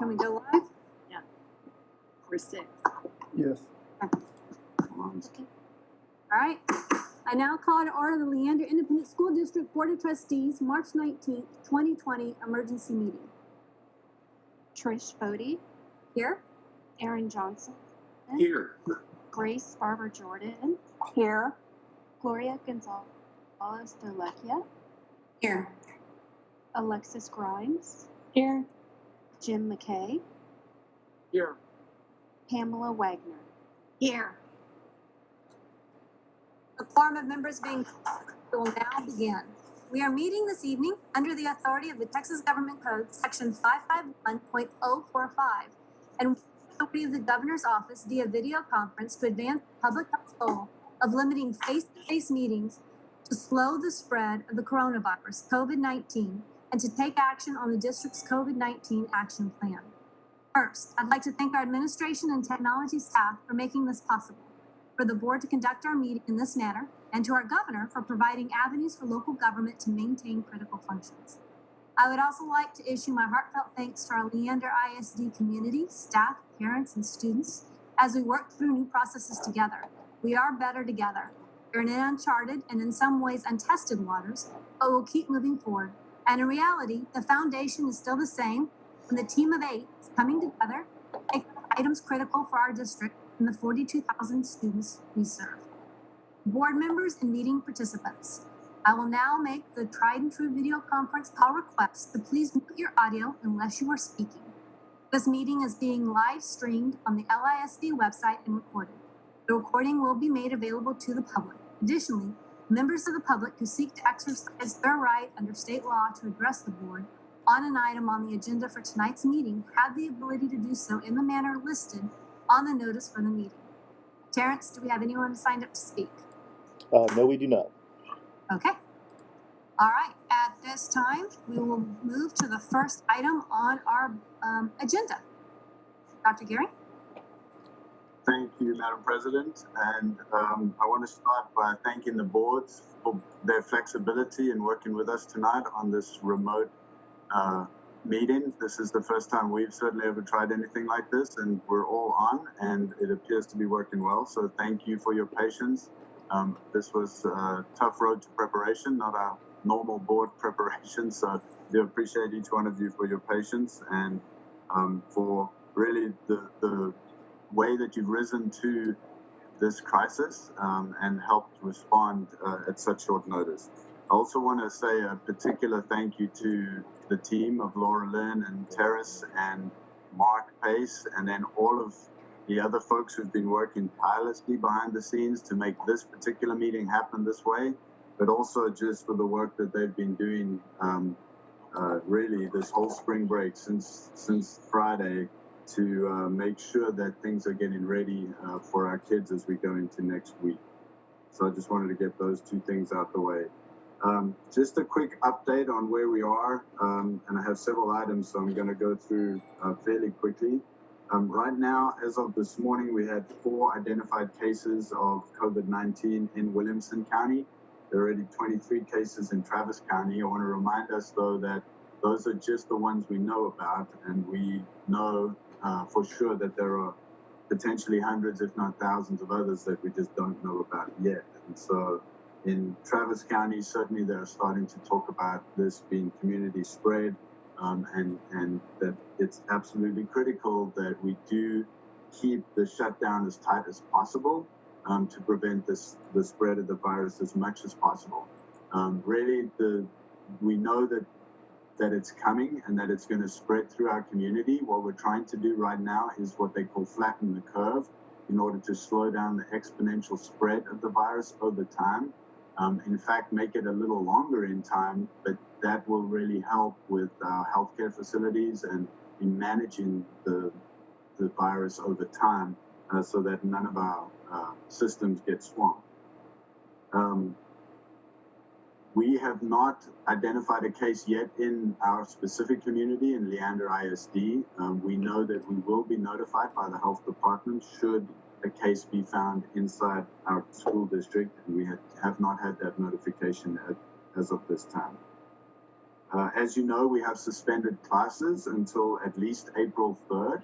Can we go live? Yeah. We're 6. Yes. Okay. All right. I now call to order the Leander Independent School District Board of Trustees, March 19th, 2020 emergency meeting. Trish Bodie, Here. Aaron Johnson, Here. Grace Barber Jordan, Here. Gloria Gonzalez Dolecchia, Here. Alexis Grimes, Here. Jim McKay, Here. Pamela Wagner. Here. The quorum of members being will now begin. We are meeting this evening under the authority of the Texas Government Code, Section 551.045, and authority of the Governor's Office via video conference to advance the public health goal of limiting face-to-face meetings to slow the spread of the coronavirus, COVID-19, and to take action on the district's COVID-19 action plan. First, I'd like to thank our administration and technology staff for making this possible, for the board to conduct our meeting in this manner, and to our governor for providing avenues for local government to maintain critical functions. I would also like to issue my heartfelt thanks to our Leander ISD community, staff, parents, and students as we work through new processes together. We are better together. We're in uncharted and in some ways untested waters, but we'll keep moving forward. And in reality, the foundation is still the same, and the team of 8 is coming together to take items critical for our district and the 42,000 students we serve. Board members and meeting participants, I will now make the tried and true video conference call request to please mute your audio unless you are speaking. This meeting is being live streamed on the LISD website and recorded. The recording will be made available to the public. Additionally, members of the public who seek to exercise their right under state law to address the board on an item on the agenda for tonight's meeting have the ability to do so in the manner listed on the notice for the meeting. Terrence, do we have anyone signed up to speak? No, we do not. Okay. All right. At this time, we will move to the first item on our agenda. Dr. Gary? Thank you, Madam President. And I want to start by thanking the boards for their flexibility in working with us tonight on this remote meeting. This is the first time we've certainly ever tried anything like this, and we're all on, and it appears to be working well. So thank you for your patience. This was a tough road to preparation, not our normal board preparation. So I do appreciate each one of you for your patience and for really the way that you've risen to this crisis and helped respond at such short notice. I also want to say a particular thank you to the team of Laura Lynn and Terrace and Mark Pace, and then all of the other folks who've been working tirelessly behind the scenes to make this particular meeting happen this way, but also just for the work that they've been doing really this whole spring break since Friday to make sure that things are getting ready for our kids as we go into next week. So I just wanted to get those two things out the way. Just a quick update on where we are, and I have several items, so I'm going to go through fairly quickly. Right now, as of this morning, we had 4 identified cases of COVID-19 in Williamson County. There are already 23 cases in Travis County. I want to remind us, though, that those are just the ones we know about, and we know for sure that there are potentially hundreds, if not thousands, of others that we just don't know about yet. And so in Travis County, certainly they're starting to talk about this being community spread, and that it's absolutely critical that we do keep the shutdown as tight as possible to prevent the spread of the virus as much as possible. Really, we know that it's coming and that it's going to spread through our community. What we're trying to do right now is what they call flatten the curve in order to slow down the exponential spread of the virus over time. In fact, make it a little longer in time, but that will really help with our healthcare facilities and in managing the virus over time so that none of our systems get swamped. We have not identified a case yet in our specific community in Leander ISD. We know that we will be notified by the health department should a case be found inside our school district, and we have not had that notification as of this time. As you know, we have suspended classes until at least April 3rd.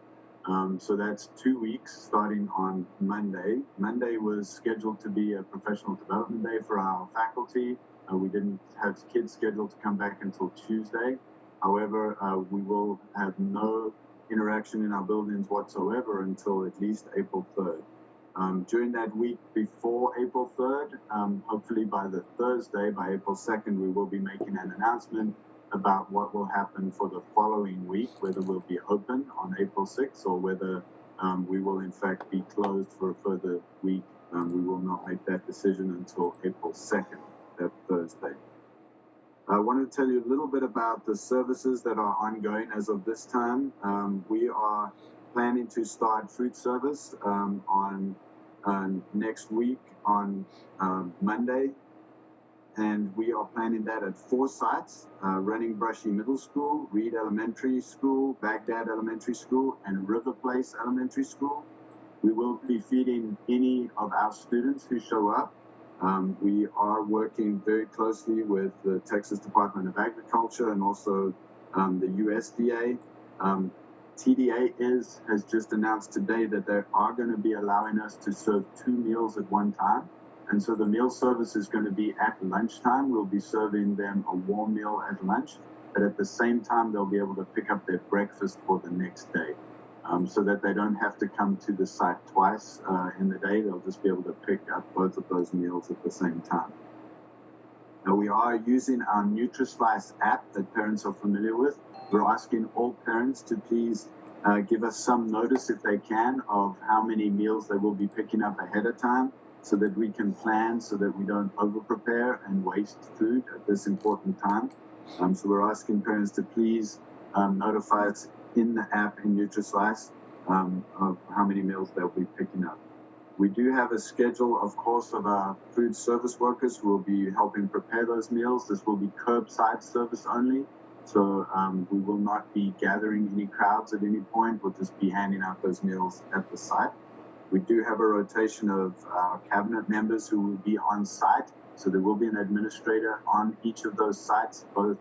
So that's 2 weeks starting on Monday. Monday was scheduled to be a professional development day for our faculty. We didn't have kids scheduled to come back until Tuesday. However, we will have no interaction in our buildings whatsoever until at least April 3rd. During that week before April 3rd, hopefully by the Thursday, by April 2nd, we will be making an announcement about what will happen for the following week, whether we'll be open on April 6th or whether we will in fact be closed for a further week. We will not make that decision until April 2nd, that Thursday. I want to tell you a little bit about the services that are ongoing as of this time. We are planning to start food service on next week on Monday. And we are planning that at 4 sites, Running Brushy Middle School, Reed Elementary School, Baghdad Elementary School, and River Place Elementary School. We will be feeding any of our students who show up. We are working very closely with the Texas Department of Agriculture and also the USDA. TDA has just announced today that they are going to be allowing us to serve 2 meals at one time. And so the meal service is going to be at lunchtime. We'll be serving them a warm meal at lunch, but at the same time, they'll be able to pick up their breakfast for the next day, so that they don't have to come to the site twice in the day. They'll just be able to pick up both of those meals at the same time. Now, we are using our NutriSlice app that parents are familiar with. We're asking all parents to please give us some notice, if they can, of how many meals they will be picking up ahead of time, so that we can plan, so that we don't over-prepare and waste food at this important time. So we're asking parents to please notify us in the app in NutriSlice of how many meals they'll be picking up. We do have a schedule, of course, of our food service workers who will be helping prepare those meals. This will be curbside service only, so we will not be gathering any crowds at any point. We'll just be handing out those meals at the site. We do have a rotation of cabinet members who will be on site, so there will be an administrator on each of those sites, both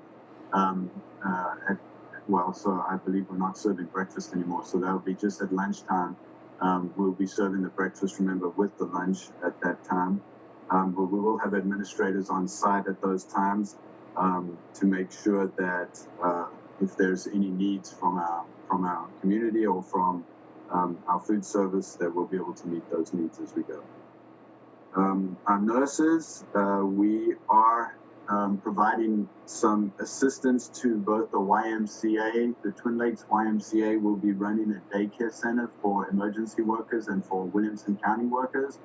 so I believe we're not serving breakfast anymore, so that'll be just at lunchtime. We'll be serving the breakfast, remember, with the lunch at that time. But we will have administrators on site at those times to make sure that if there's any needs from our community or from our food service, that we'll be able to meet those needs as we go. Our nurses, we are providing some assistance to both the YMCA. The Twin Lakes YMCA will be running a daycare center for emergency workers and for Williamson County workers.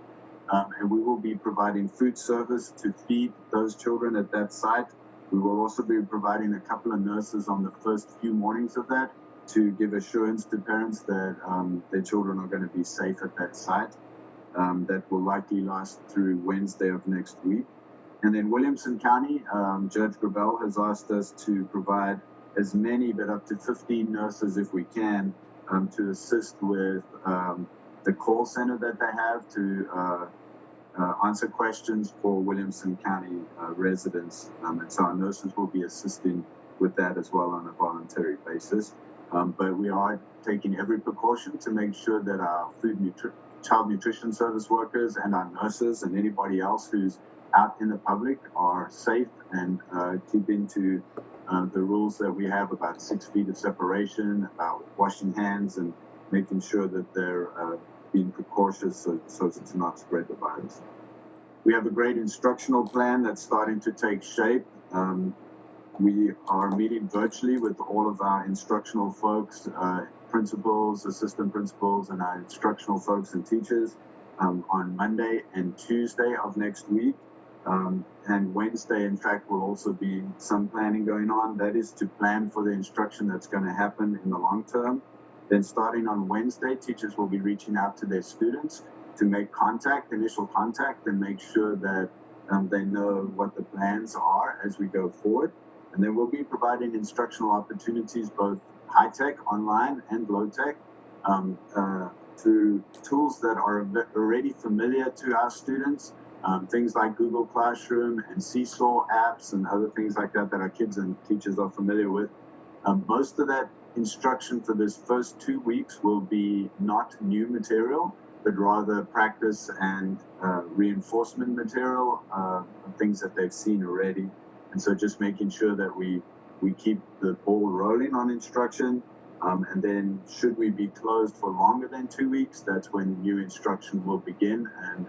And we will be providing food service to feed those children at that site. We will also be providing a couple of nurses on the first few mornings of that to give assurance to parents that their children are going to be safe at that site. That will likely last through Wednesday of next week. And then Williamson County, Judge Grabel has asked us to provide as many, but up to 15 nurses if we can, to assist with the call center that they have to answer questions for Williamson County residents. And so our nurses will be assisting with that as well on a voluntary basis. But we are taking every precaution to make sure that our child nutrition service workers and our nurses and anybody else who's out in the public are safe and keeping to the rules that we have about 6 feet of separation, about washing hands and making sure that they're being precautious so as to not spread the virus. We have a great instructional plan that's starting to take shape. We are meeting virtually with all of our instructional folks, principals, assistant principals, and our instructional folks and teachers on Monday and Tuesday of next week. And Wednesday, in fact, will also be some planning going on. That is to plan for the instruction that's going to happen in the long term. Then starting on Wednesday, teachers will be reaching out to their students to make initial contact, and make sure that they know what the plans are as we go forward. And then we'll be providing instructional opportunities, both high-tech, online, and low-tech, through tools that are already familiar to our students, things like Google Classroom and Seesaw apps and other things like that that our kids and teachers are familiar with. Most of that instruction for this first 2 weeks will be not new material, but rather practice and reinforcement material, things that they've seen already. And so just making sure that we keep the ball rolling on instruction. And then should we be closed for longer than 2 weeks, that's when new instruction will begin. And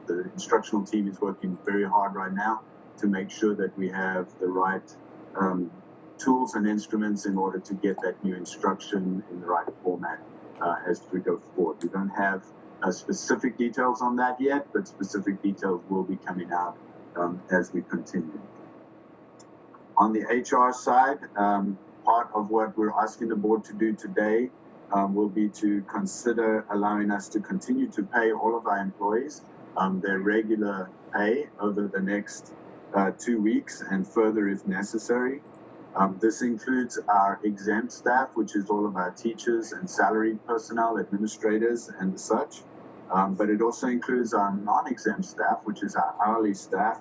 the instructional team is working very hard right now to make sure that we have the right tools and instruments in order to get that new instruction in the right format as we go forward. We don't have specific details on that yet, but specific details will be coming out as we continue. On the HR side, part of what we're asking the board to do today will be to consider allowing us to continue to pay all of our employees their regular pay over the next 2 weeks and further if necessary. This includes our exempt staff, which is all of our teachers and salaried personnel, administrators, and such. But it also includes our non-exempt staff, which is our hourly staff.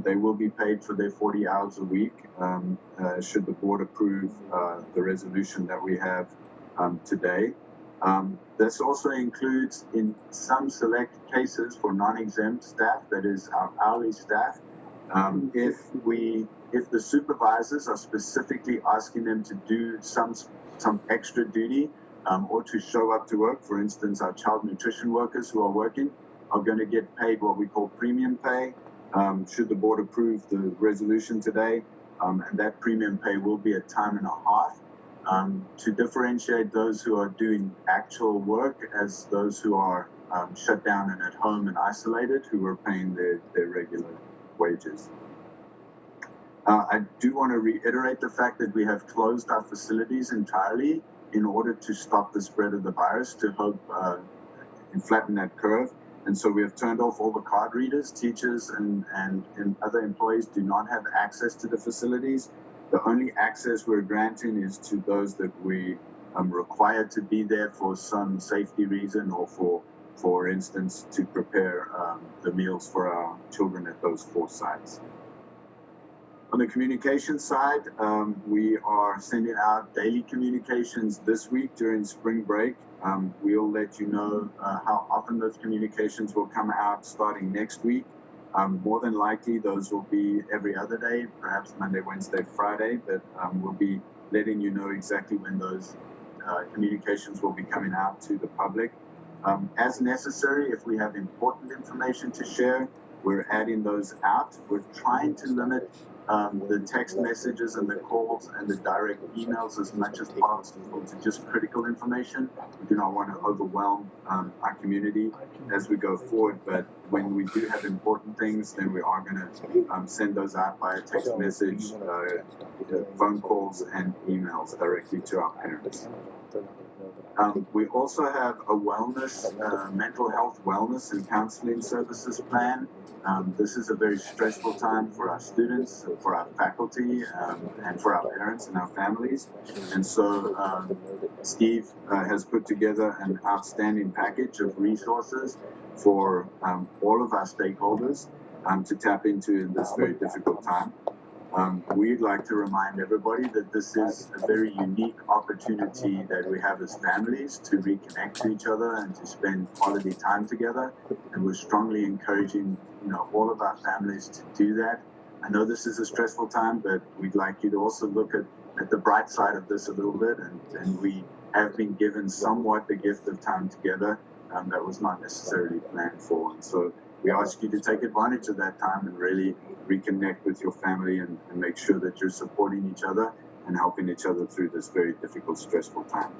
They will be paid for their 40 hours a week, should the board approve the resolution that we have today. This also includes, in some select cases for non-exempt staff, that is our hourly staff, if the supervisors are specifically asking them to do some extra duty or to show up to work, for instance, our child nutrition workers who are working are going to get paid what we call premium pay. Should the board approve the resolution today, and that premium pay will be at time and a half to differentiate those who are doing actual work as those who are shut down and at home and isolated, who are paying their regular wages. I do want to reiterate the fact that we have closed our facilities entirely in order to stop the spread of the virus, to hope and flatten that curve. And so we have turned off all the card readers. Teachers and other employees do not have access to the facilities. The only access we're granting is to those that we require to be there for some safety reason, or for instance, to prepare the meals for our children at those 4 sites. On the communication side, we are sending out daily communications this week during spring break. We'll let you know how often those communications will come out starting next week. More than likely, those will be every other day, perhaps Monday, Wednesday, Friday, but we'll be letting you know exactly when those communications will be coming out to the public. As necessary, if we have important information to share, we're adding those out. We're trying to limit the text messages and the calls and the direct emails as much as possible to just critical information. We do not want to overwhelm our community as we go forward, but when we do have important things, then we are going to send those out via text message, phone calls, and emails directly to our parents. We also have a wellness, mental health wellness and counseling services plan. This is a very stressful time for our students, for our faculty, and for our parents and our families. And so Steve has put together an outstanding package of resources for all of our stakeholders to tap into in this very difficult time. We'd like to remind everybody that this is a very unique opportunity that we have as families to reconnect to each other and to spend quality time together. And we're strongly encouraging, all of our families to do that. I know this is a stressful time, but we'd like you to also look at the bright side of this a little bit. And we have been given somewhat the gift of time together that was not necessarily planned for. And so we ask you to take advantage of that time and really reconnect with your family and make sure that you're supporting each other and helping each other through this very difficult, stressful time.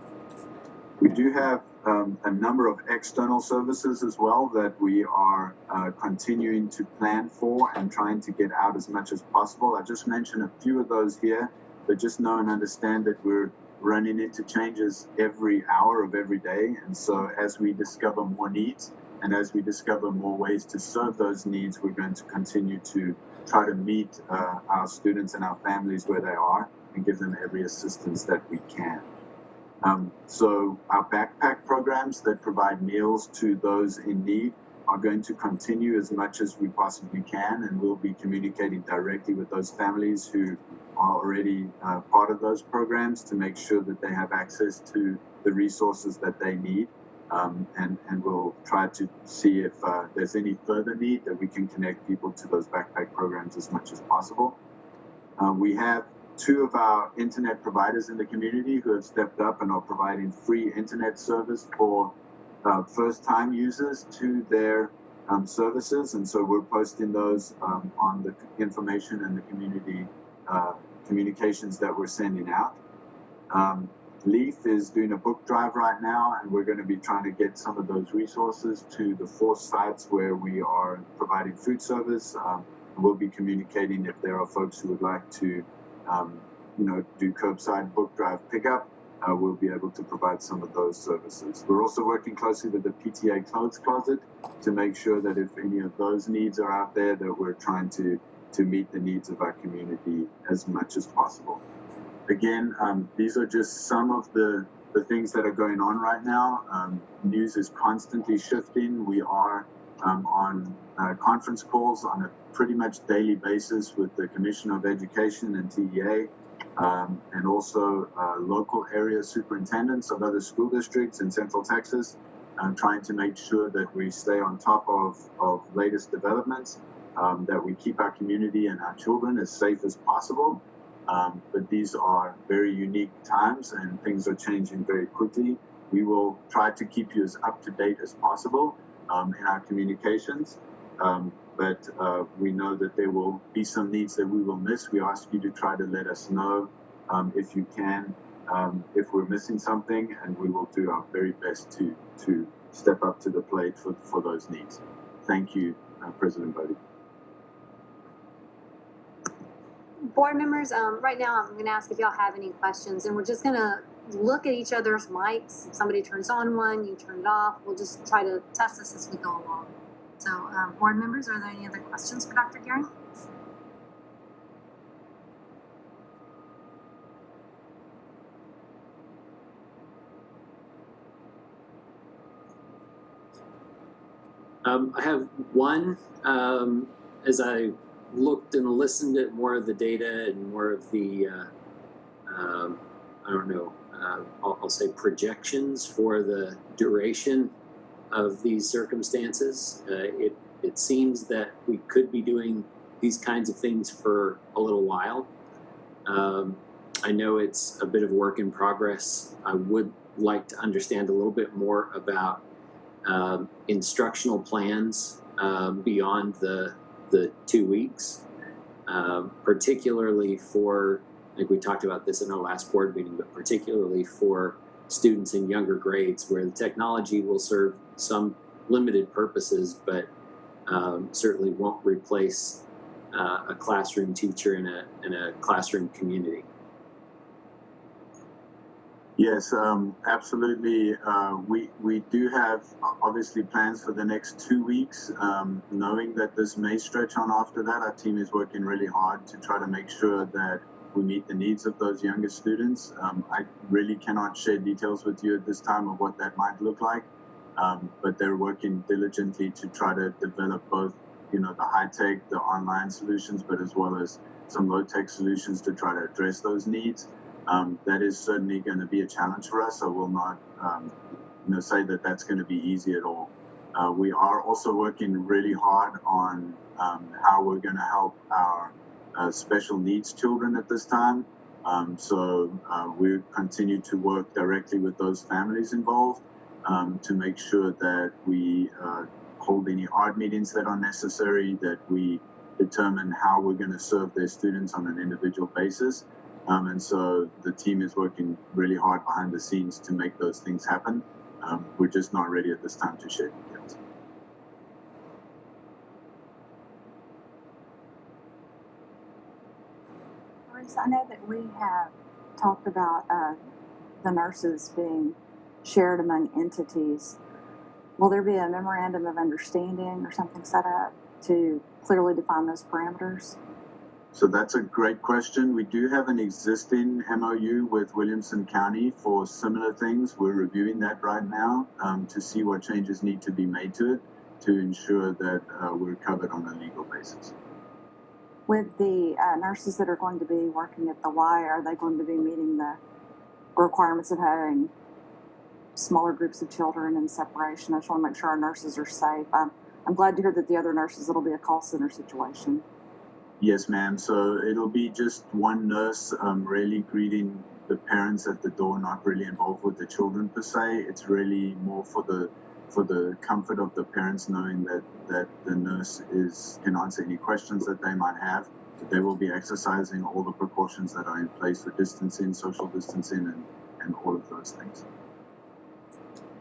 We do have a number of external services as well that we are continuing to plan for and trying to get out as much as possible. I just mentioned a few of those here, but just know and understand that we're running into changes every hour of every day. And so as we discover more needs, and as we discover more ways to serve those needs, we're going to continue to try to meet our students and our families where they are and give them every assistance that we can. So our backpack programs that provide meals to those in need are going to continue as much as we possibly can, and we'll be communicating directly with those families who are already part of those programs to make sure that they have access to the resources that they need. And we'll try to see if there's any further need that we can connect people to those backpack programs as much as possible. We have 2 of our internet providers in the community who have stepped up and are providing free internet service for first-time users to their services, and so we're posting those on the information and the community communications that we're sending out. Leaf is doing a book drive right now, and we're going to be trying to get some of those resources to the 4 sites where we are providing food service. We'll be communicating if there are folks who would like to, do curbside book drive pickup. We'll be able to provide some of those services. We're also working closely with the PTA Clothes Closet to make sure that if any of those needs are out there, that we're trying to meet the needs of our community as much as possible. Again, these are just some of the things that are going on right now. News is constantly shifting. We are on conference calls on a pretty much daily basis with the Commissioner of Education and TEA, and also local area superintendents of other school districts in Central Texas, trying to make sure that we stay on top of latest developments, that we keep our community and our children as safe as possible. But these are very unique times and things are changing very quickly. We will try to keep you as up to date as possible in our communications. But we know that there will be some needs that we will miss. We ask you to try to let us know if you can, if we're missing something, and we will do our very best to step up to the plate for those needs. Thank you, President Bodie. Board members, right now I'm going to ask if y'all have any questions, and we're just going to look at each other's mics. If somebody turns on one, you turn it off. We'll just try to test this as we go along. So, board members, are there any other questions for Dr. Gearing? I have one. As I looked and listened at more of the data and more of the, I'll say projections for the duration of these circumstances, it seems that we could be doing these kinds of things for a little while. I know it's a bit of work in progress. I would like to understand a little bit more about instructional plans beyond the 2 weeks, particularly for, I think we talked about this in our last board meeting, but particularly for students in younger grades where the technology will serve some limited purposes, but certainly won't replace a classroom teacher in a classroom community. Yes, absolutely. We do have obviously plans for the next 2 weeks. Knowing that this may stretch on after that, our team is working really hard to try to make sure that we meet the needs of those younger students. I really cannot share details with you at this time of what that might look like, but they're working diligently to try to develop both, the high-tech, the online solutions, but as well as some low-tech solutions to try to address those needs. That is certainly going to be a challenge for us. I will not, say that that's going to be easy at all. We are also working really hard on how we're going to help our special needs children at this time. So we continue to work directly with those families involved to make sure that we hold any art meetings that are necessary, that we determine how we're going to serve their students on an individual basis. And so the team is working really hard behind the scenes to make those things happen. We're just not ready at this time to share details. I know that we have talked about the nurses being shared among entities. Will there be a memorandum of understanding or something set up to clearly define those parameters? So that's a great question. We do have an existing MOU with Williamson County for similar things. We're reviewing that right now to see what changes need to be made to it. to ensure that we're covered on a legal basis. With the nurses that are going to be working at the Y, are they going to be meeting the requirements of having smaller groups of children and separation? I just want to make sure our nurses are safe. I'm glad to hear that the other nurses, it'll be a call center situation. Yes, ma'am. So it'll be just one nurse really greeting the parents at the door, not really involved with the children per se. It's really more for the comfort of the parents, knowing that the nurse can answer any questions that they might have. They will be exercising all the precautions that are in place for distancing, social distancing, and all of those things.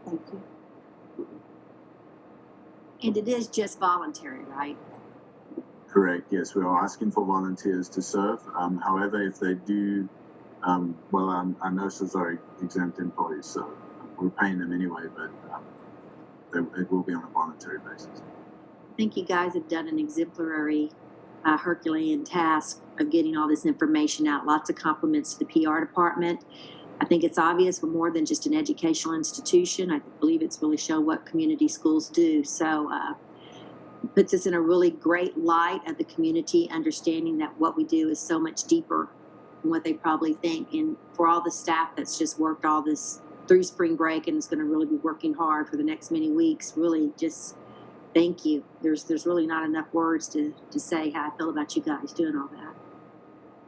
Thank you. And it is just voluntary, right? Correct. Yes, we are asking for volunteers to serve. However, if they do, our nurses are exempt employees, so we're paying them anyway, but it will be on a voluntary basis. I think you guys have done an exemplary Herculean task of getting all this information out. Lots of compliments to the PR department. I think it's obvious we're more than just an educational institution. I believe it's really shown what community schools do. So it puts us in a really great light of the community, understanding that what we do is so much deeper than what they probably think. And for all the staff that's just worked all this through spring break and is going to really be working hard for the next many weeks, really just thank you. There's really not enough words to say how I feel about you guys doing all that.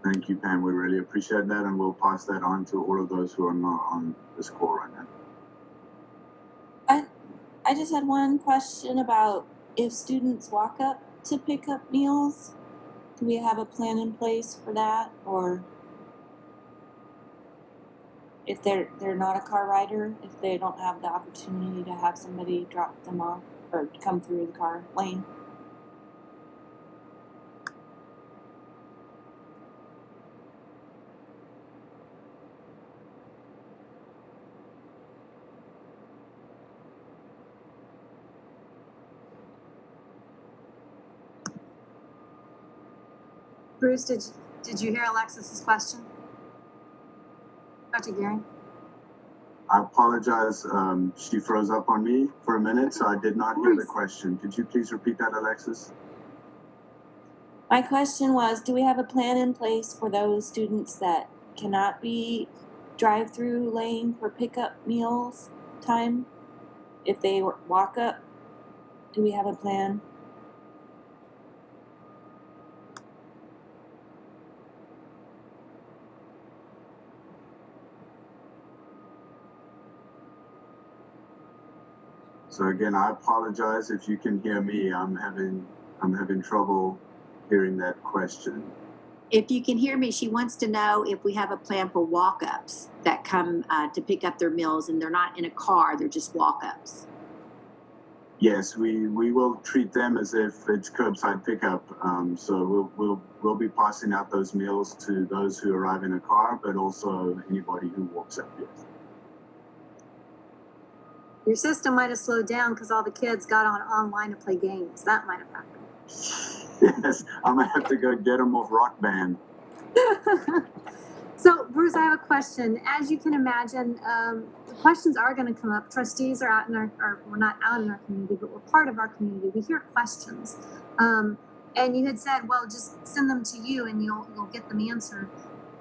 Thank you, Pam. We really appreciate that, and we'll pass that on to all of those who are not on this call right now. I just had one question about if students walk up to pick up meals. Do we have a plan in place for that, or if they're not a car rider, if they don't have the opportunity to have somebody drop them off or come through the car lane? Bruce, did you hear Alexis's question? Dr. Gearing? I apologize. She froze up on me for a minute, so I did not hear the question. Could you please repeat that, Alexis? My question was, do we have a plan in place for those students that cannot be drive-through lane for pickup meals time? If they walk up, do we have a plan? So again, I apologize if you can hear me. I'm having trouble hearing that question. If you can hear me, she wants to know if we have a plan for walk-ups that come to pick up their meals and they're not in a car, they're just walk-ups. Yes, we will treat them as if it's curbside pickup. So we'll be passing out those meals to those who arrive in a car, but also anybody who walks up. Yes. Your system might have slowed down because all the kids got online to play games. That might have happened. Yes, I'm gonna have to go get them off Rock Band. So, Bruce, I have a question. As you can imagine, the questions are going to come up. Trustees are out in we're not out in our community, but we're part of our community. We hear questions. And you had said, well, just send them to you and you'll get them answered.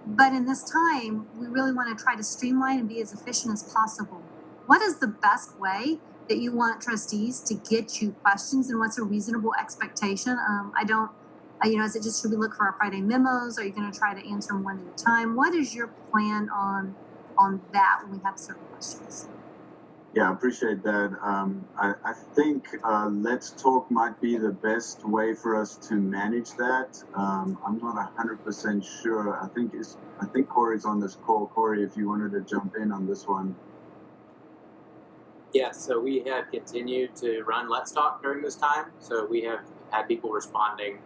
But in this time, we really want to try to streamline and be as efficient as possible. What is the best way that you want trustees to get you questions, and what's a reasonable expectation? Is it just, should we look for our Friday memos? Are you going to try to answer them one at a time? What is your plan on that when we have certain questions? Yeah, I appreciate that. I think Let's Talk might be the best way for us to manage that. I'm not 100% sure. I think Corey's on this call. Corey, if you wanted to jump in on this one. Yeah, so we have continued to run Let's Talk during this time. So we have had people responding.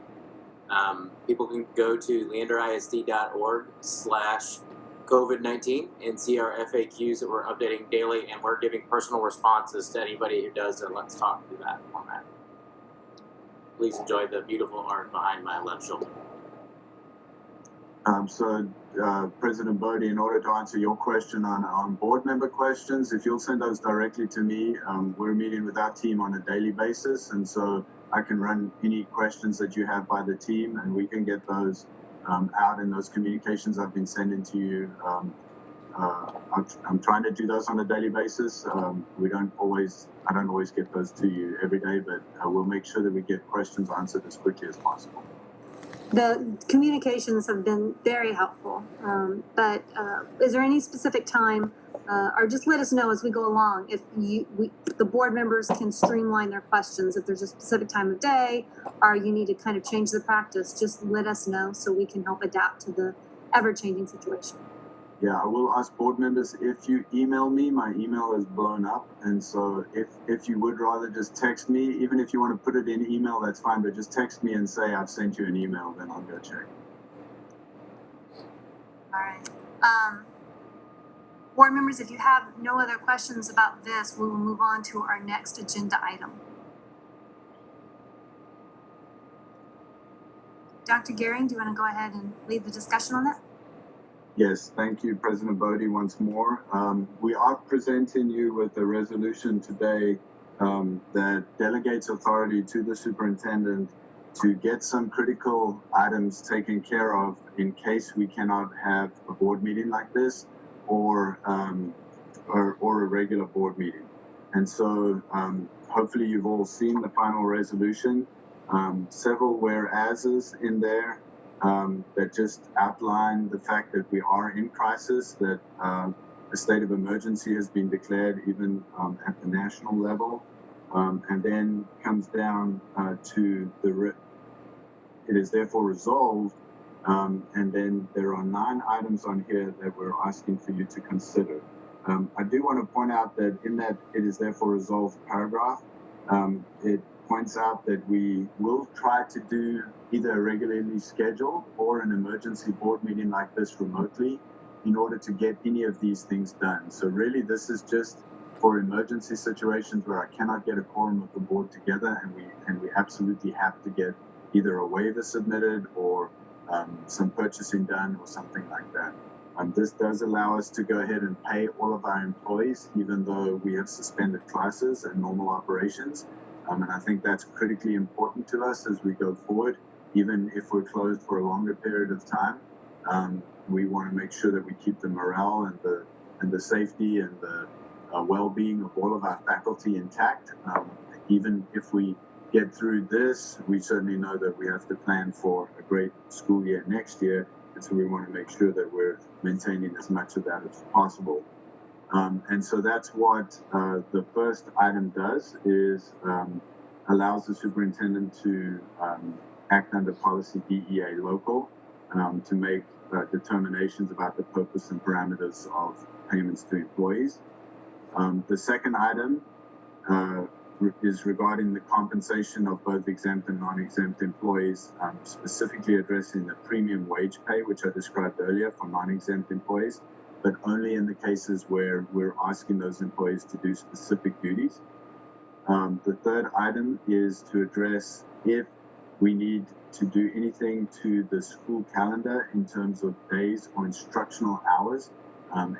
People can go to leanderisd.org/COVID-19 and see our FAQs that we're updating daily, and we're giving personal responses to anybody who does a Let's Talk through that format. Please enjoy the beautiful art behind my left shoulder. President Bodie, in order to answer your question on board member questions, if you'll send those directly to me, we're meeting with our team on a daily basis, and so I can run any questions that you have by the team, and we can get those out in those communications I've been sending to you. I'm trying to do those on a daily basis. I don't always get those to you every day, but we'll make sure that we get questions answered as quickly as possible. The communications have been very helpful, but is there any specific time, or just let us know as we go along if the board members can streamline their questions, if there's a specific time of day, or you need to kind of change the practice, just let us know so we can help adapt to the ever-changing situation. Yeah, I will ask board members, if you email me, my email is blown up, and so if you would rather just text me, even if you want to put it in email, that's fine, but just text me and say I've sent you an email, then I'll go check. All right. Board members, if you have no other questions about this, we will move on to our next agenda item. Dr. Gehring, do you want to go ahead and lead the discussion on that? Yes, thank you, President Bodie, once more. We are presenting you with a resolution today that delegates authority to the superintendent to get some critical items taken care of in case we cannot have a board meeting like this or a regular board meeting. And so hopefully you've all seen the final resolution. Several whereases in there that just outline the fact that we are in crisis, that a state of emergency has been declared even at the national level, and then comes down to it is therefore resolved, and then there are 9 items on here that we're asking for you to consider. I do want to point out that in that it is therefore resolved paragraph, it points out that we will try to do either a regularly scheduled or an emergency board meeting like this remotely in order to get any of these things done. So really this is just for emergency situations where I cannot get a quorum of the board together and we absolutely have to get either a waiver submitted or some purchasing done or something like that. This does allow us to go ahead and pay all of our employees even though we have suspended classes and normal operations. And I think that's critically important to us as we go forward. Even if we're closed for a longer period of time, we want to make sure that we keep the morale and the safety and the well-being of all of our faculty intact. Even if we get through this, we certainly know that we have to plan for a great school year next year, and so we want to make sure that we're maintaining as much of that as possible. And so that's what the first item does, is allows the superintendent to act under policy DEA local to make determinations about the purpose and parameters of payments to employees. The second item is regarding the compensation of both exempt and non-exempt employees, specifically addressing the premium wage pay, which I described earlier for non-exempt employees, but only in the cases where we're asking those employees to do specific duties. The third item is to address if we need to do anything to the school calendar in terms of days or instructional hours.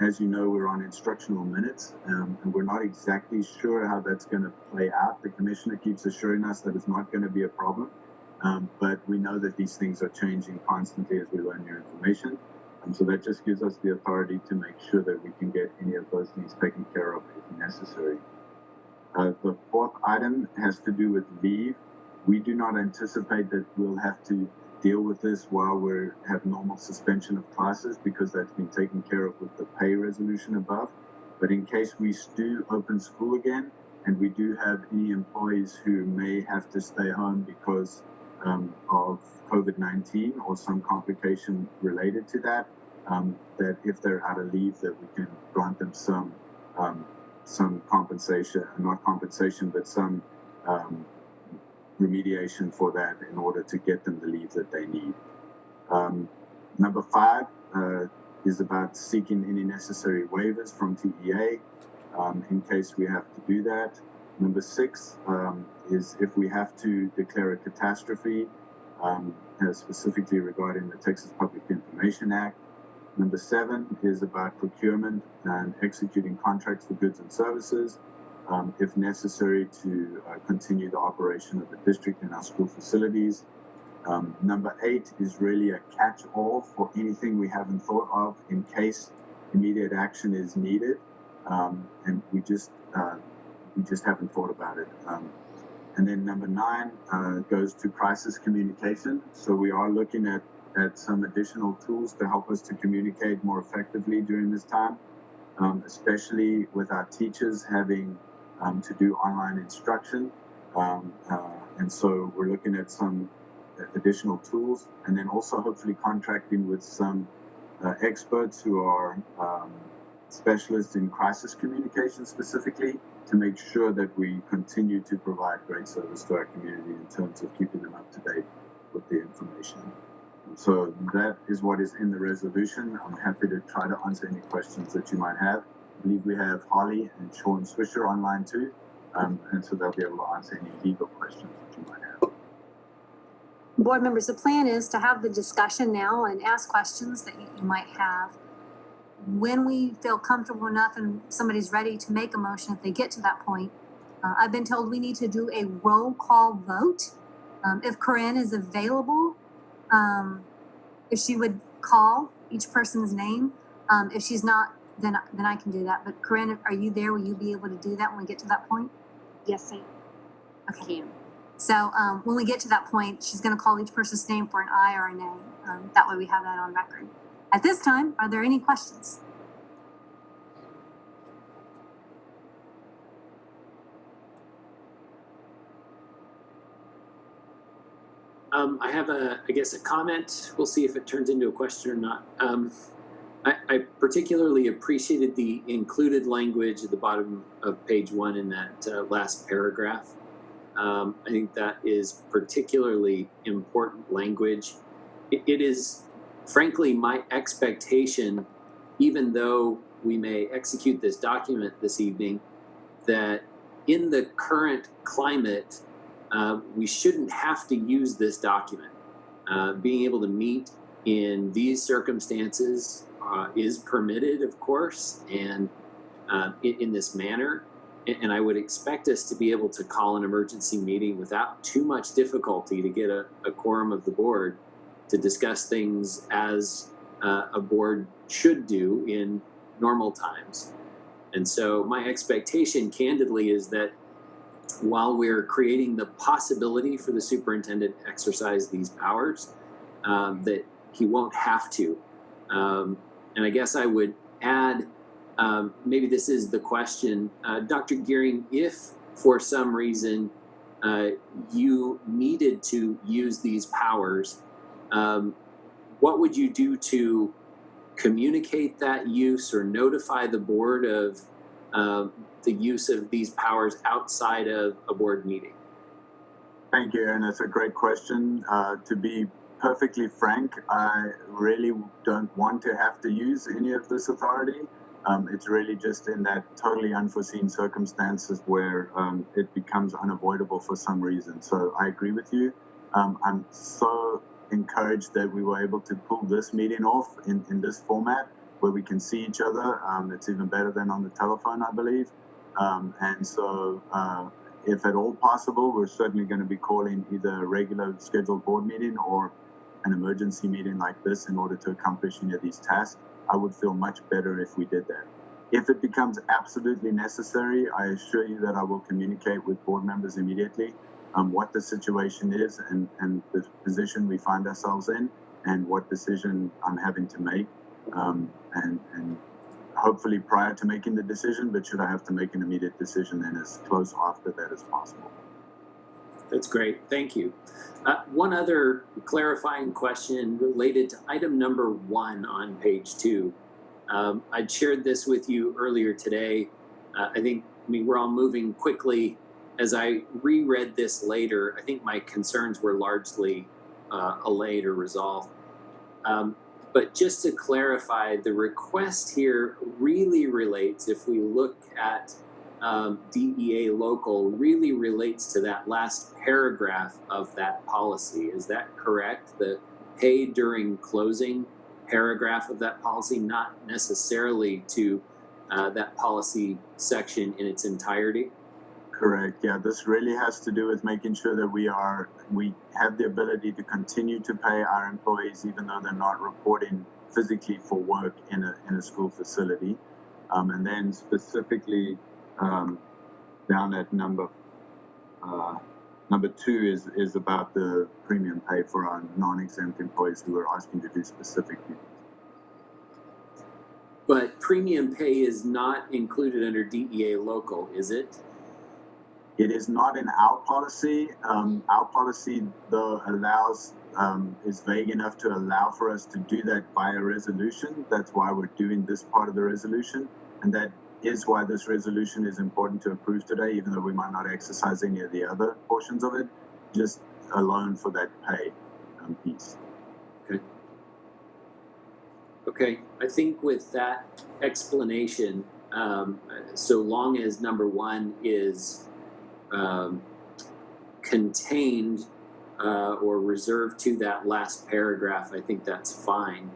As you know, we're on instructional minutes, and we're not exactly sure how that's going to play out. The commissioner keeps assuring us that it's not going to be a problem, but we know that these things are changing constantly as we learn new information. So that just gives us the authority to make sure that we can get any of those things taken care of if necessary. The fourth item has to do with leave. We do not anticipate that we'll have to deal with this while we have normal suspension of classes because that's been taken care of with the pay resolution above. But in case we do open school again and we do have any employees who may have to stay home because of COVID-19 or some complication related to that, that if they're out of leave, that we can grant them some compensation, not compensation, but some remediation for that in order to get them the leave that they need. Number 5 is about seeking any necessary waivers from TEA in case we have to do that. Number 6 is if we have to declare a catastrophe specifically regarding the Texas Public Information Act. Number 7 is about procurement and executing contracts for goods and services, if necessary, to continue the operation of the district and our school facilities. Number 8 is really a catch-all for anything we haven't thought of in case immediate action is needed, and we just haven't thought about it. And then number 9 goes to crisis communication. So we are looking at some additional tools to help us to communicate more effectively during this time, especially with our teachers having to do online instruction. And so we're looking at some additional tools, and then also hopefully contracting with some experts who are specialists in crisis communication specifically, to make sure that we continue to provide great service to our community in terms of keeping them up to date with the information. So that is what is in the resolution. I'm happy to try to answer any questions that you might have. I believe we have Holly and Sean Swisher online too, and so they'll be able to answer any legal questions that you might have. Board members, the plan is to have the discussion now and ask questions that you might have. When we feel comfortable enough and somebody's ready to make a motion, if they get to that point, I've been told we need to do a roll call vote. If Corinne is available, if she would call each person's name. If she's not, then I can do that. But Corinne, are you there? Will you be able to do that when we get to that point? Yes, I Okay. So when we get to that point, she's going to call each person's name for an aye or a nay. That way we have that on record. At this time, are there any questions? I have I guess a comment. We'll see if it turns into a question or not. I particularly appreciated the included language at the bottom of page 1 in that last paragraph. I think that is particularly important language. It is, frankly, my expectation, even though we may execute this document this evening, that in the current climate, we shouldn't have to use this document. Being able to meet in these circumstances is permitted, of course, and in this manner. And I would expect us to be able to call an emergency meeting without too much difficulty to get a quorum of the board to discuss things as a board should do in normal times. And so my expectation, candidly, is that while we're creating the possibility for the superintendent to exercise these powers, that he won't have to. And I guess I would add, maybe this is the question, Dr. Gearing, if for some reason you needed to use these powers, what would you do to communicate that use or notify the board of the use of these powers outside of a board meeting? Thank you, and it's a great question. To be perfectly frank, I really don't want to have to use any of this authority. It's really just in that totally unforeseen circumstances where it becomes unavoidable for some reason. So I agree with you. I'm so encouraged that we were able to pull this meeting off in this format where we can see each other. It's even better than on the telephone, I believe. And so if at all possible, we're certainly going to be calling either a regular scheduled board meeting or an emergency meeting like this in order to accomplish any of these tasks. I would feel much better if we did that. If it becomes absolutely necessary, I assure you that I will communicate with board members immediately what the situation is and the position we find ourselves in and what decision I'm having to make. And hopefully prior to making the decision, but should I have to make an immediate decision, then as close after that as possible. That's great. Thank you. One other clarifying question related to item number 1 on page 2. I'd shared this with you earlier today. I mean, we're all moving quickly. As I reread this later, I think my concerns were largely allayed or resolved. But just to clarify, the request here really relates, if we look at DEA local really relates to that last paragraph of that policy. Is that correct? The pay during closing paragraph of that policy, not necessarily to that policy section in its entirety? Correct. Yeah, this really has to do with making sure that we have the ability to continue to pay our employees even though they're not reporting physically for work in a school facility. And then specifically down at number 2 is about the premium pay for our non-exempt employees who are asking to do specific duties. But premium pay is not included under DEA local, is it? It is not in our policy. Our policy, though, is vague enough to allow for us to do that via resolution. That's why we're doing this part of the resolution. And that is why this resolution is important to approve today, even though we might not exercise any of the other portions of it, just alone for that pay piece. Okay. Okay, I think with that explanation, so long as number 1 is contained or reserved to that last paragraph, I think that's fine.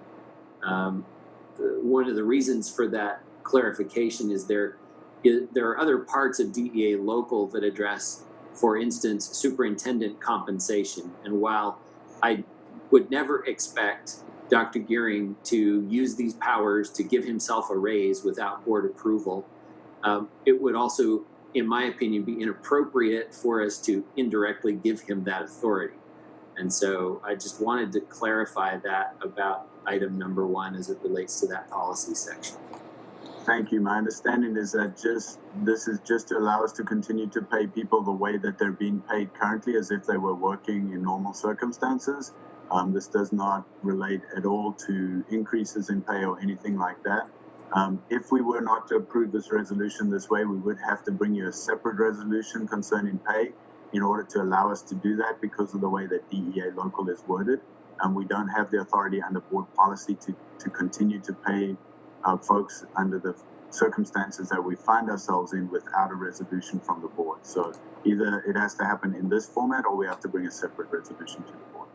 One of the reasons for that clarification is there are other parts of DEA local that address, for instance, superintendent compensation. And while I would never expect Dr. Gearing to use these powers to give himself a raise without board approval, it would also, in my opinion, be inappropriate for us to indirectly give him that authority. And so I just wanted to clarify that about item number 1 as it relates to that policy section. Thank you. My understanding is that this is just to allow us to continue to pay people the way that they're being paid currently, as if they were working in normal circumstances. This does not relate at all to increases in pay or anything like that. If we were not to approve this resolution this way, we would have to bring you a separate resolution concerning pay in order to allow us to do that because of the way that DEA local is worded. We don't have the authority under board policy to continue to pay folks under the circumstances that we find ourselves in without a resolution from the board. So either it has to happen in this format or we have to bring a separate resolution to the board.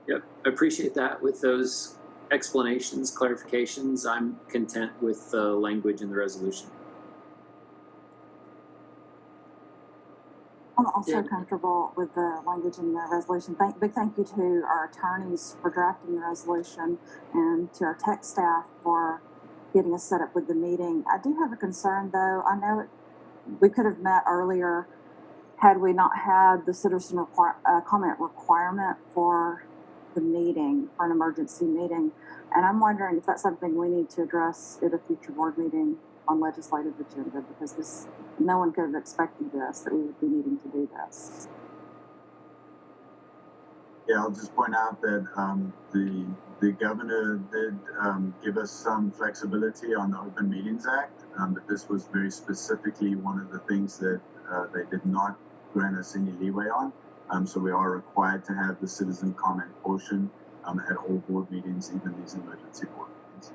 Yep, I appreciate that. With those explanations, clarifications, I'm content with the language in the resolution. I'm also comfortable with the language in the resolution. Big thank you to our attorneys for drafting the resolution and to our tech staff for getting us set up with the meeting. I do have a concern, though. I know we could have met earlier had we not had the citizen comment requirement for the meeting, for an emergency meeting. And I'm wondering if that's something we need to address at a future board meeting on legislative agenda, because no one could have expected this, that we would be needing to do this. Yeah, I'll just point out that the governor did give us some flexibility on the Open Meetings Act, but this was very specifically one of the things that they did not grant us any leeway on. So we are required to have the citizen comment portion at all board meetings, even these emergency board meetings.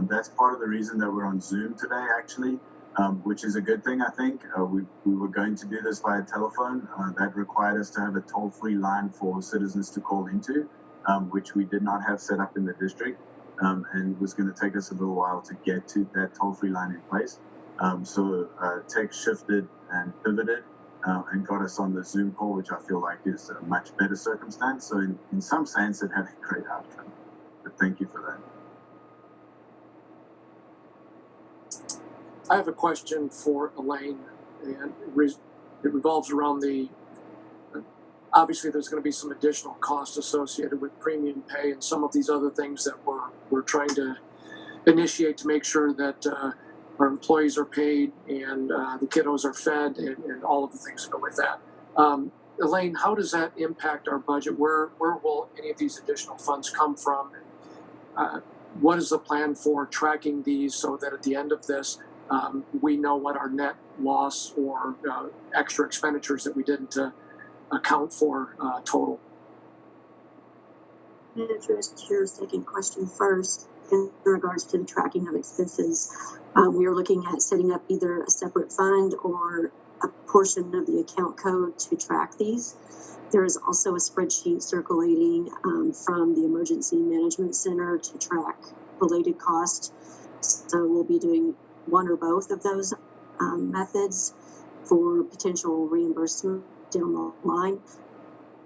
That's part of the reason that we're on Zoom today, actually, which is a good thing, I think. We were going to do this via telephone. That required us to have a toll-free line for citizens to call into, which we did not have set up in the district, and was going to take us a little while to get to that toll-free line in place. So tech shifted and pivoted and got us on the Zoom call, which I feel like is a much better circumstance. So in some sense, it had a great outcome. But thank you for that. I have a question for Elaine, and it revolves around obviously there's going to be some additional costs associated with premium pay and some of these other things that we're trying to initiate to make sure that our employees are paid and the kiddos are fed and all of the things that go with that. Elaine, how does that impact our budget? Where will any of these additional funds come from? What is the plan for tracking these so that at the end of this, we know what our net loss or extra expenditures that we didn't account for total? I'm going to address your second question first. in regards to the tracking of expenses. We are looking at setting up either a separate fund or a portion of the account code to track these. There is also a spreadsheet circulating from the Emergency Management Center to track related costs. So we'll be doing one or both of those methods for potential reimbursement down the line.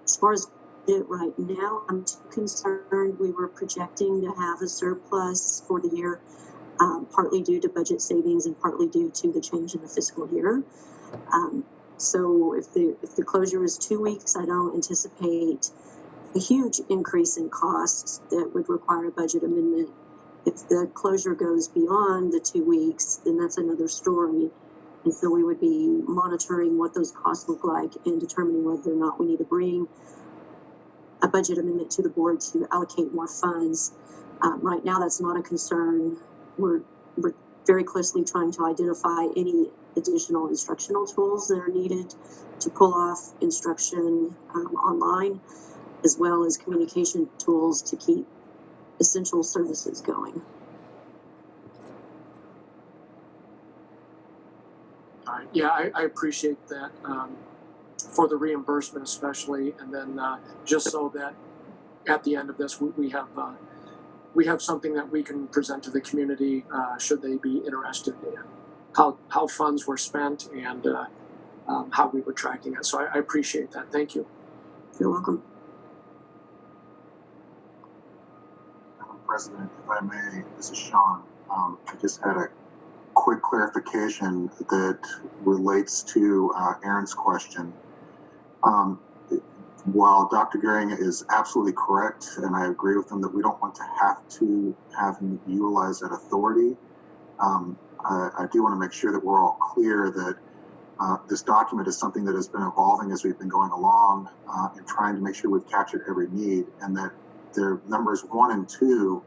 As far as it right now, I'm too concerned. We were projecting to have a surplus for the year, partly due to budget savings and partly due to the change in the fiscal year. So if the closure is 2 weeks, I don't anticipate a huge increase in costs that would require a budget amendment. If the closure goes beyond the 2 weeks, then that's another story. And so we would be monitoring what those costs look like and determining whether or not we need to bring a budget amendment to the board to allocate more funds. Right now, that's not a concern. We're very closely trying to identify any additional instructional tools that are needed to pull off instruction online, as well as communication tools to keep essential services going. Yeah, I appreciate that for the reimbursement especially, and then just so that at the end of this we have something that we can present to the community should they be interested in how funds were spent and how we were tracking it. So I appreciate that. Thank you. You're welcome. Madam President, if I may, this is Sean. I just had a quick clarification that relates to Aaron's question. While Dr. Gehring is absolutely correct, and I agree with him that we don't want to have him utilize that authority, I do want to make sure that we're all clear that this document is something that has been evolving as we've been going along and trying to make sure we've captured every need, and that the numbers 1 and 2,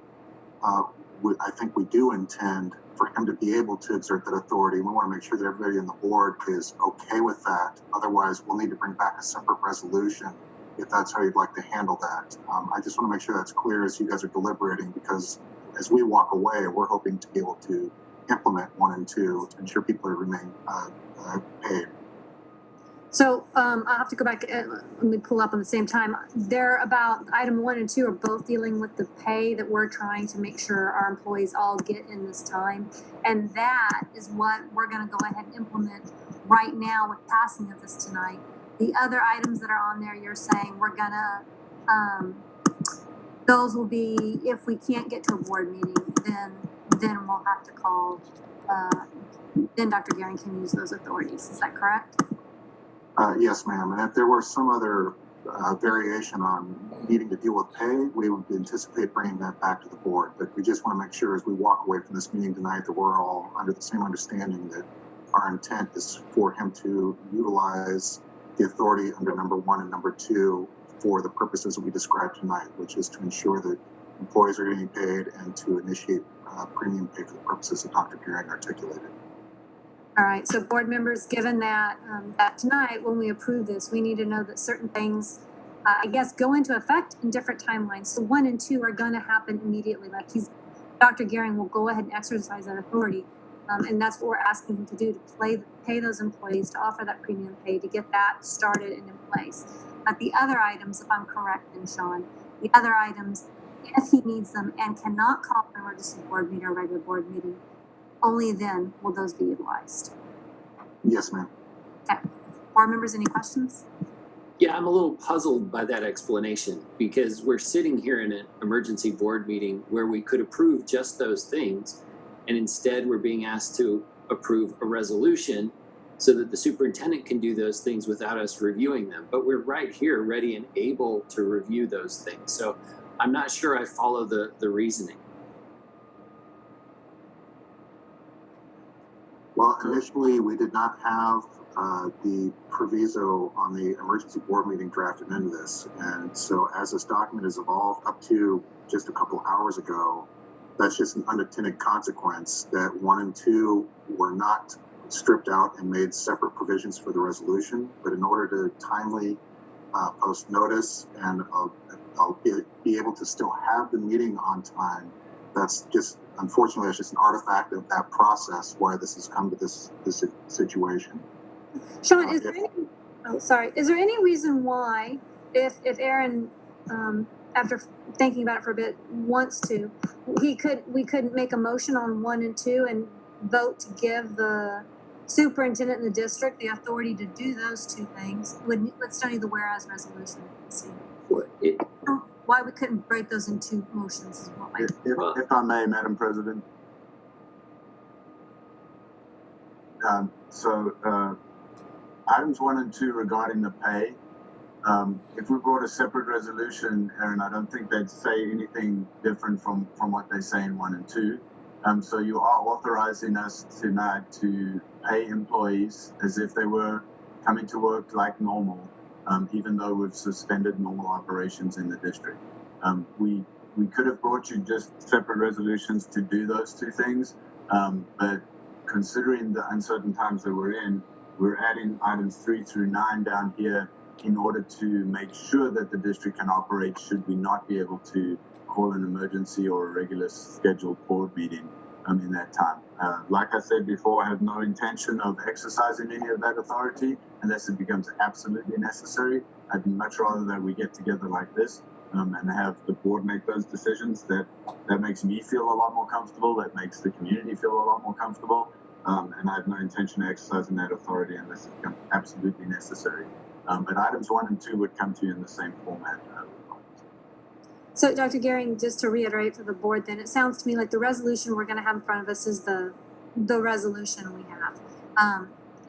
I think we do intend for him to be able to exert that authority. We want to make sure that everybody on the board is okay with that. Otherwise, we'll need to bring back a separate resolution if that's how you'd like to handle that. I just want to make sure that's clear as you guys are deliberating, because as we walk away, we're hoping to be able to implement 1 and 2 to ensure people remain paid. So I'll have to go back. Let me pull up on the same time. They're about item 1 and 2 are both dealing with the pay that we're trying to make sure our employees all get in this time. And that is what we're going to go ahead and implement right now with passing of this tonight. The other items that are on there, you're saying we're going to, those will be, if we can't get to a board meeting, then we'll have to call, then Dr. Gehring can use those authorities. Is that correct? Yes, ma'am. And if there were some other variation on needing to deal with pay, we would anticipate bringing that back to the board. But we just want to make sure as we walk away from this meeting tonight that we're all under the same understanding that our intent is for him to utilize the authority under number 1 and number 2 for the purposes that we described tonight, which is to ensure that employees are getting paid and to initiate premium pay for the purposes that Dr. Gehring articulated. All right, so board members, given that that tonight when we approve this, we need to know that certain things, I guess, go into effect in different timelines. So 1 and 2 are going to happen immediately. Like Dr. Gehring will go ahead and exercise that authority, and that's what we're asking him to do, to pay those employees, to offer that premium pay, to get that started and in place. But the other items, if I'm correct, and Sean, the other items, if he needs them and cannot call an emergency board meeting or regular board meeting, only then will those be utilized. Yes, ma'am. Okay. Board members, any questions? Yeah, I'm a little puzzled by that explanation, because we're sitting here in an emergency board meeting where we could approve just those things, and instead we're being asked to approve a resolution so that the superintendent can do those things without us reviewing them. But we're right here ready and able to review those things. So I'm not sure I follow the reasoning. Well, initially, we did not have the proviso on the emergency board meeting drafted into this. And so as this document has evolved up to just a couple hours ago, that's just an unintended consequence that 1 and 2 were not stripped out and made separate provisions for the resolution. But in order to timely post notice and I'll be able to still have the meeting on time, that's just, unfortunately, it's just an artifact of that process why this has come to this situation. Sean, is there any, is there any reason why, if Aaron, after thinking about it for a bit, wants to, we could make a motion on 1 and 2 and vote to give the superintendent in the district the authority to do those two things. Let's study the whereas resolution. Let's see. Why we couldn't break those into motions is what If I may, Madam President. Items 1 and 2 regarding the pay. If we brought a separate resolution, Aaron, I don't think they'd say anything different from what they say in 1 and 2. So you are authorizing us tonight to pay employees as if they were coming to work like normal, even though we've suspended normal operations in the district. We could have brought you just separate resolutions to do those two things, but considering the uncertain times that we're in, we're adding items 3 through 9 down here in order to make sure that the district can operate should we not be able to call an emergency or a regular scheduled board meeting in that time. Like I said before, I have no intention of exercising any of that authority unless it becomes absolutely necessary. I'd much rather that we get together like this and have the board make those decisions. That makes me feel a lot more comfortable. That makes the community feel a lot more comfortable. And I have no intention of exercising that authority unless it becomes absolutely necessary. But items 1 and 2 would come to you in the same format. So, Dr. Gehring, just to reiterate for the board, then it sounds to me like the resolution we're going to have in front of us is the resolution we have.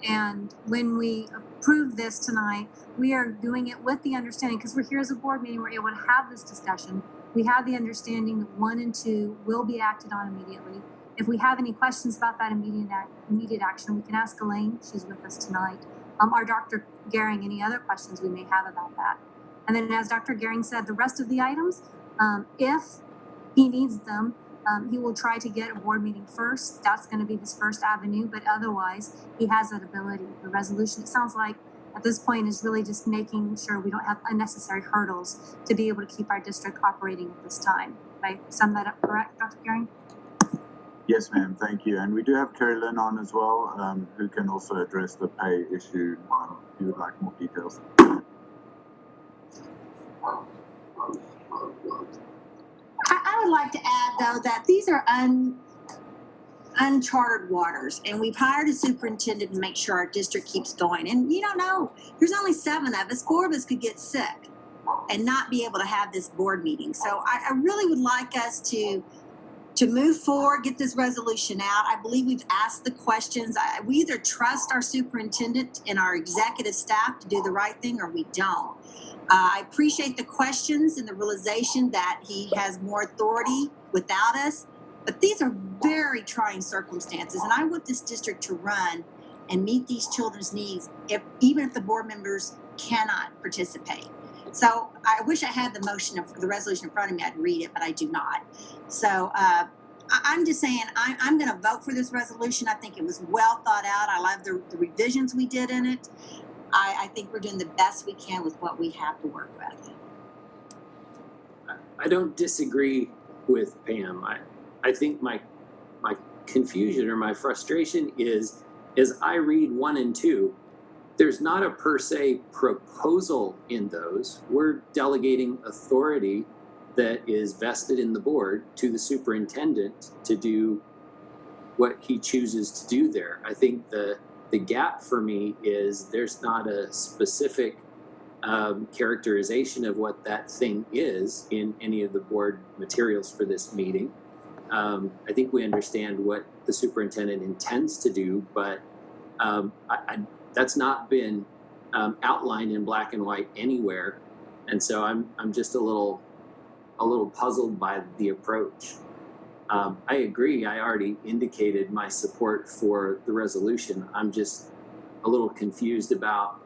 And when we approve this tonight, we are doing it with the understanding, because we're here as a board meeting, we're able to have this discussion. We have the understanding that 1 and 2 will be acted on immediately. If we have any questions about that immediate action, we can ask Elaine. She's with us tonight. Or Dr. Gehring, any other questions we may have about that. And then, as Dr. Gehring said, the rest of the items, if he needs them, he will try to get a board meeting first. That's going to be his first avenue, but otherwise, he has that ability. The resolution, it sounds like, at this point, is really just making sure we don't have unnecessary hurdles to be able to keep our district operating at this time. Did I sum that up correct, Dr. Gehring? Yes, ma'am. Thank you. And we do have Carrie Lynn on as well, who can also address the pay issue if you would like more details. I would like to add, though, that these are uncharted waters, and we've hired a superintendent to make sure our district keeps going. And you don't know, there's only 7 of us. 4 of us could get sick and not be able to have this board meeting. So I really would like us to move forward, get this resolution out. I believe we've asked the questions. We either trust our superintendent and our executive staff to do the right thing, or we don't. I appreciate the questions and the realization that he has more authority without us, but these are very trying circumstances, and I want this district to run and meet these children's needs, even if the board members cannot participate. So I wish I had the resolution in front of me. I'd read it, but I do not. So I'm just saying I'm going to vote for this resolution. I think it was well thought out. I love the revisions we did in it. I think we're doing the best we can with what we have to work with. I don't disagree with Pam. I think my confusion or my frustration is, as I read 1 and 2, there's not a per se proposal in those. We're delegating authority that is vested in the board to the superintendent to do what he chooses to do there. I think the gap for me is there's not a specific characterization of what that thing is in any of the board materials for this meeting. I think we understand what the superintendent intends to do, but that's not been outlined in black and white anywhere, and so I'm just a little puzzled by the approach. I agree. I already indicated my support for the resolution. I'm just a little confused about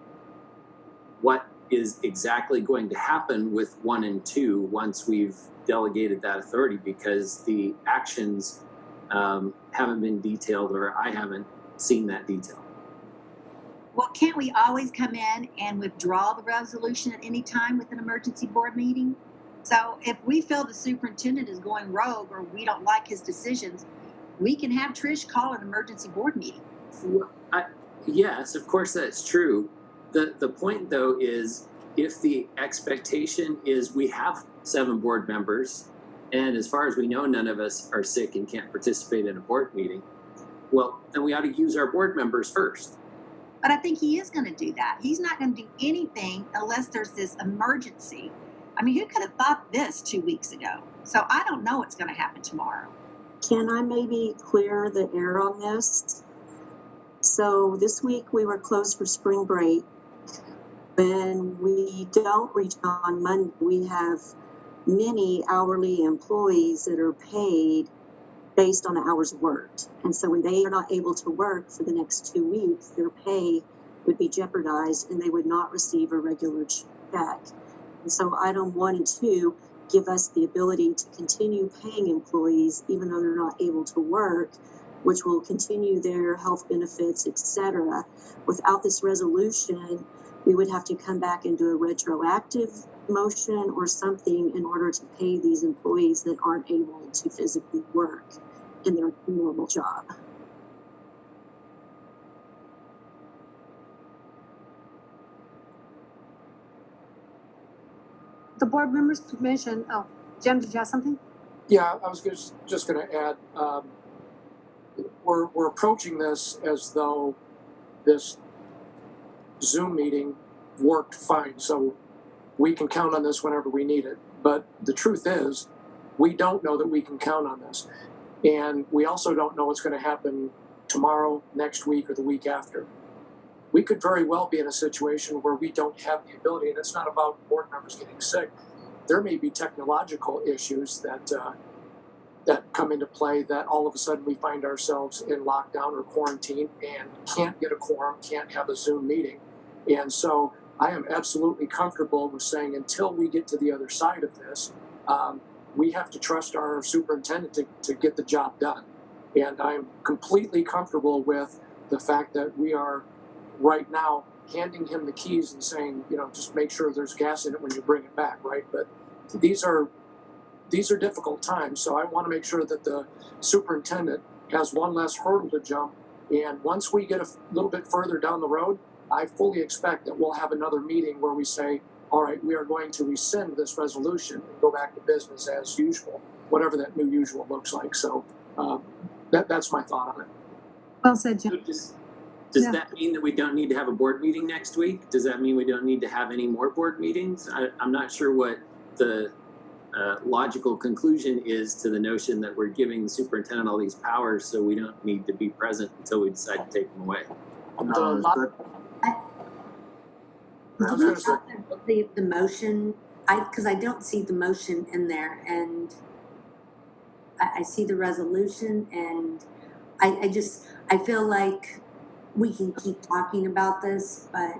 what is exactly going to happen with 1 and 2 once we've delegated that authority, because the actions haven't been detailed, or I haven't seen that detail. Well, can't we always come in and withdraw the resolution at any time with an emergency board meeting? So if we feel the superintendent is going rogue or we don't like his decisions, we can have Trish call an emergency board meeting. Well, yes, of course that's true. The point though is if the expectation is we have 7 board members, and as far as we know, none of us are sick and can't participate in a board meeting, well, then we ought to use our board members first. But I think he is going to do that. He's not going to do anything unless there's this emergency. I mean, who could have thought this 2 weeks ago? So I don't know what's going to happen tomorrow. Can I maybe clear the air on this? So this week we were closed for spring break. When we don't reach on Monday, we have many hourly employees that are paid based on the hours worked. And so when they are not able to work for the next 2 weeks, their pay would be jeopardized and they would not receive a regular check. And so item 1 and 2 give us the ability to continue paying employees even though they're not able to work, which will continue their health benefits, etc. Without this resolution, we would have to come back and do a retroactive motion or something in order to pay these employees that aren't able to physically work in their normal job. The board members' permission. Oh, Jim, did you have something? Yeah, I was just going to add, we're approaching this as though this Zoom meeting worked fine, so we can count on this whenever we need it. But the truth is, we don't know that we can count on this. And we also don't know what's going to happen tomorrow, next week, or the week after. We could very well be in a situation where we don't have the ability, and it's not about board members getting sick. There may be technological issues that come into play that all of a sudden we find ourselves in lockdown or quarantine and can't get a quorum, can't have a Zoom meeting. And so I am absolutely comfortable with saying until we get to the other side of this, we have to trust our superintendent to get the job done. And I'm completely comfortable with the fact that we are right now handing him the keys and saying, you know, just make sure there's gas in it when you bring it back, right? But these are difficult times, so I want to make sure that the superintendent has one less hurdle to jump. And once we get a little bit further down the road, I fully expect that we'll have another meeting where we say, all right, we are going to rescind this resolution and go back to business as usual, whatever that new usual looks like. So that's my thought on it. Well said, Jim. Does that mean that we don't need to have a board meeting next week? Does that mean we don't need to have any more board meetings? I'm not sure what the logical conclusion is to the notion that we're giving the superintendent all these powers so we don't need to be present until we decide to take them away. The motion, because I don't see the motion in there, and I see the resolution, and I feel like we can keep talking about this, but